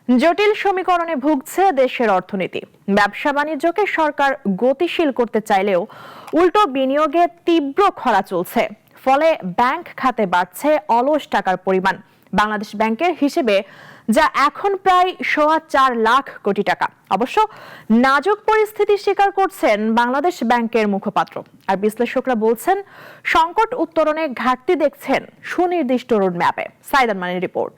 জটিল সমীকরণে ভুগছে দেশের অর্থনীতি। ব্যবসা বাণিজ্যকে সরকার গতিশীল করতে চাইলেও উল্টো বিনিয়োগে তীব্র খরা চলছে। ফলে ব্যাংক খাতে বাড়ছে অলস টাকার পরিমাণ। বাংলাদেশ ব্যাংকের হিসেবে যা এখন প্রায় 4.25 লাখ কোটি টাকা। অবশ্য নাজুক পরিস্থিতি স্বীকার করছেন বাংলাদেশ ব্যাংকের মুখপাত্র। আর বিশ্লেষকরা বলছেন সংকট উত্তরণে ঘাটতি দেখছেন সুনির্দিষ্ট রোডম্যাপে। সাইদার মানির রিপোর্ট।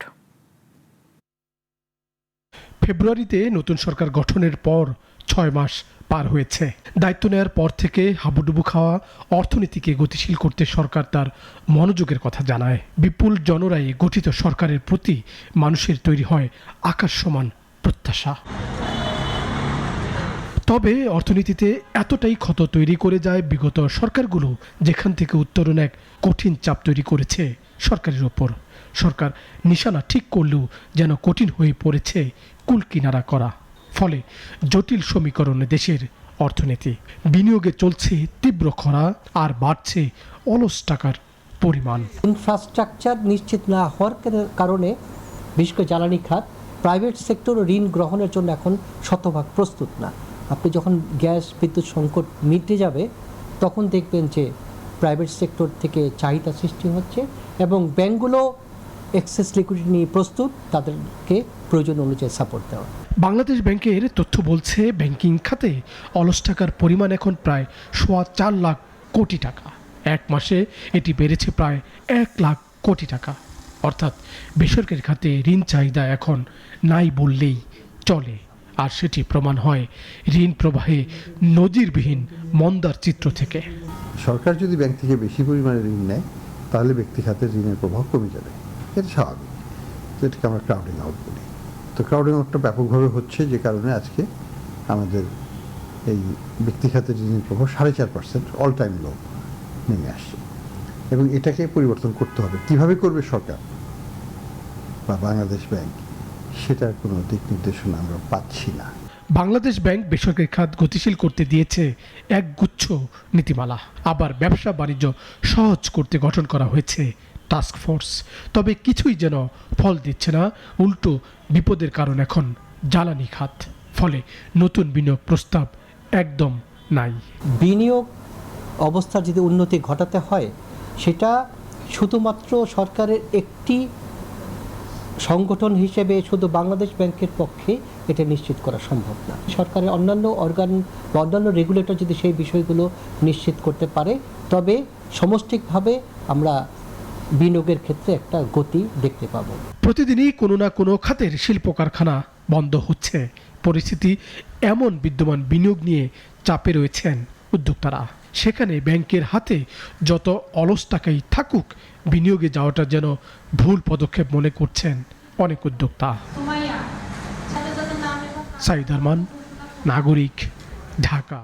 ফেব্রুয়ারিতে নতুন সরকার গঠনের পর 6 মাস পার হয়েছে। দায়িত্ব নেওয়ার পর থেকে হাবুডুবু খাওয়া অর্থনীতিকে গতিশীল করতে সরকার তার মনোযোগের কথা জানায়। বিপুল জনরায়ে গঠিত সরকারের প্রতি মানুষের তৈরি হয় আকাশ সমান প্রত্যাশা। তবে অর্থনীতিতে এতটাই ক্ষত তৈরি করে যায় বিগত সরকারগুলো, যেখান থেকে উত্তরণ এক কঠিন চাপ তৈরি করেছে সরকারের ওপর। সরকার নিশানা ঠিক করলেও যেন কঠিন হয়ে পড়েছে কুল কিনারা করা। ফলে জটিল সমীকরণে দেশের অর্থনীতি। বিনিয়োগে চলছে তীব্র খরা আর বাড়ছে অলস টাকার পরিমাণ। ইনফ্রাস্ট্রাকচার নিশ্চিত না হওয়ার কারণে বিশেষ করে জ্বালানি খাত প্রাইভেট সেক্টর ঋণ গ্রহণের জন্য এখন শতভাগ প্রস্তুত না। আপনি যখন গ্যাস বিদ্যুৎ সংকট মিটে যাবে তখন দেখবেন যে প্রাইভেট সেক্টর থেকে চাহিদা সৃষ্টি হচ্ছে এবং ব্যাংকগুলো এক্সেস লিকুইডিটি নিয়ে প্রস্তুত তাদেরকে প্রয়োজন অনুযায়ী সাপোর্ট দেওয়া। বাংলাদেশ ব্যাংকের তথ্য বলছে ব্যাংকিং খাতে অলস টাকার পরিমাণ এখন প্রায় 4.25 লাখ কোটি টাকা। এক মাসে এটি বেড়েছে প্রায় 1 লাখ কোটি টাকা। অর্থাৎ বেসরকারি খাতে ঋণ চাহিদা এখন নাই বললেই চলে। আর সেটি প্রমাণ হয় ঋণ প্রবাহে নজিরবিহীন মন্দার চিত্র থেকে। সরকার যদি ব্যাংক থেকে বেশি পরিমাণে ঋণ নেয় তাহলে ব্যক্তি খাতের ঋণের প্রভাব কমে যাবে। এটা স্বাভাবিক, যেটাকে আমরা ক্রাউডিং আউট বলি। তো ক্রাউডিং আউটটা ব্যাপকভাবে হচ্ছে, যে কারণে আজকে আমাদের এই ব্যক্তি খাতের ঋণের প্রভাব 4.5% অল টাইম লো নেমে আসছে এবং এটাকে পরিবর্তন করতে হবে। কিভাবে করবে সরকার বা বাংলাদেশ ব্যাংক, সেটার কোনো দিক নির্দেশনা আমরা পাচ্ছি না। বাংলাদেশ ব্যাংক বেসরকারি খাত গতিশীল করতে দিয়েছে এক গুচ্ছ নীতিমালা। আবার ব্যবসা বাণিজ্য সহজ করতে গঠন করা হয়েছে টাস্ক ফোর্স। তবে কিছুই যেন ফল দিচ্ছে না, উল্টো বিপদের কারণ এখন জ্বালানি খাত। ফলে নতুন বিনিয়োগ প্রস্তাব একদম নাই। বিনিয়োগ অবস্থার যদি উন্নতি ঘটাতে হয় সেটা শুধুমাত্র সরকারের একটি সংগঠন হিসেবে শুধু বাংলাদেশ ব্যাংকের পক্ষে এটা নিশ্চিত করা সম্ভব না। সরকারের অন্যান্য অর্গান বা অন্যান্য রেগুলেটর যদি সেই বিষয়গুলো নিশ্চিত করতে পারে তবে সমষ্টিকভাবে আমরা বিনিয়োগের ক্ষেত্রে একটা গতি দেখতে পাবো। প্রতিদিনই কোনো না কোনো খাতের শিল্প কারখানা বন্ধ হচ্ছে। পরিস্থিতি এমন বিদ্যমান বিনিয়োগ নিয়ে চাপে রয়েছেন উদ্যোক্তারা। সেখানে ব্যাংকের হাতে যত অলস টাকাই থাকুক, বিনিয়োগে যাওয়াটা যেন ভুল পদক্ষেপ মনে করছেন অনেক উদ্যোক্তা। সাইদ আরমান, নাগরিক, ঢাকা।